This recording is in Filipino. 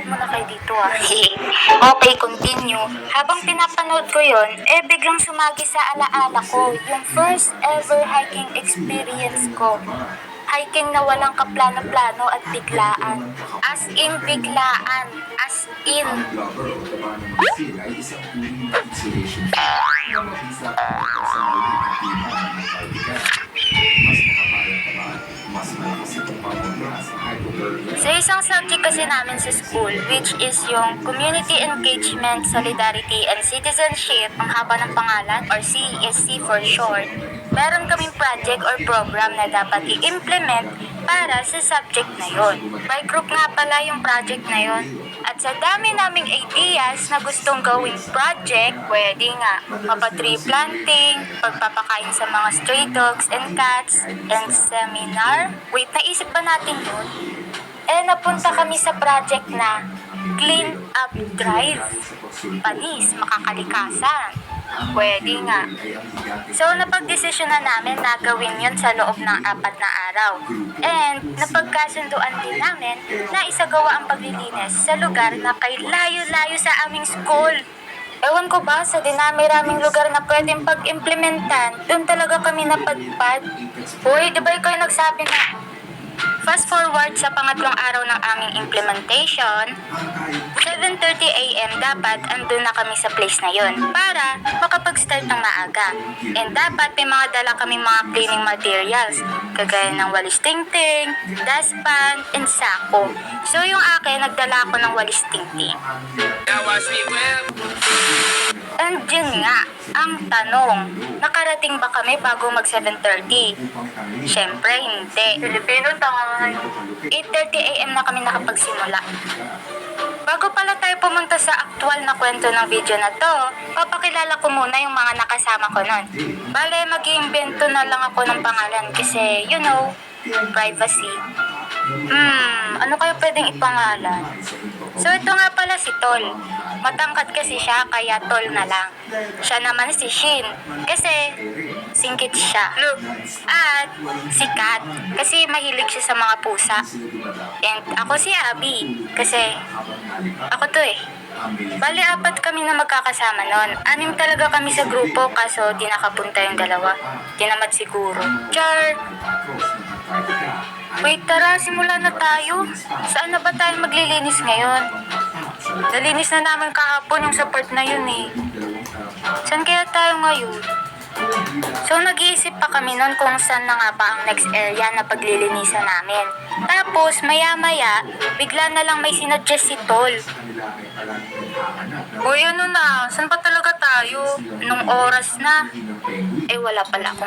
Mag-add muna kayo dito ah. Okay, continue. Habang pinapanood ko yon, biglang sumagi sa alaala ko yung first ever hiking experience ko. Hiking na walang kaplano-plano at biglaan. As in biglaan. As in. Ay isang uri ng insulation na mabisa sa mga kaibigan. Mas nakapayat mas malakas itong pamunta sa hypothermia. Sa isang subject kasi namin sa school, which is yung Community Engagement, Solidarity, and Citizenship, ang haba ng pangalan, or CESC for short, meron kaming project or program na dapat i-implement para sa subject na yon. By group nga pala yung project na yon. At sa dami naming ideas na gustong gawing project, pwede nga mapa-tree planting, pagpapakain sa mga stray dogs and cats, and seminar. Wait, naisip ba natin yun? Napunta kami sa project na Clean Up Drive. Panis, makakalikasan. Pwede nga. So, napag-desisyon na namin na gawin yun sa loob ng 4 na araw. And, napagkasunduan din namin na isagawa ang paglilinis sa lugar na kay layo-layo sa aming school. Ewan ko ba, sa dinami-raming lugar na pwedeng pag-implementan, doon talaga kami napadpad. Uy, di ba ikaw yung nagsabi na fast forward sa pangatlong araw ng aming implementation, 7:30 AM dapat andun na kami sa place na yon para makapag-start ng maaga. And dapat may mga dala kaming mga cleaning materials, kagaya ng walis tingting, dustpan, and sako. So yung akin, nagdala ako ng walis tingting. And yun nga, ang tanong, nakarating ba kami bago mag 7:30? Syempre hindi. Filipino tayo. 8:30 AM na kami nakapagsimula. Bago pala tayo pumunta sa aktual na kwento ng video na to, papakilala ko muna yung mga nakasama ko nun. Bale, mag-iimbento na lang ako ng pangalan kasi, you know, privacy. Ano kayo pwedeng ipangalan? So, ito nga pala si Tol. Matangkad kasi siya, kaya Tol na lang. Siya naman si Shin, kasi singkit siya. At si Kat, kasi mahilig siya sa mga pusa. And ako si Abby, kasi ako to eh. Bali, 4 kami na magkakasama nun. 6 talaga kami sa grupo, kaso di nakapunta yung 2. Tinamad siguro. Char! Wait, tara, simulan na tayo. Saan na ba tayo maglilinis ngayon? Nalinis na namin kahapon yung sa part na yun eh. Saan kaya tayo ngayon? So, nag-iisip pa kami nun kung saan na nga ba ang next area na paglilinisan namin. Tapos, maya-maya, bigla na lang may sinuggest si Tol. Uy, ano na? Saan pa talaga tayo? Nung oras na? Wala pala akong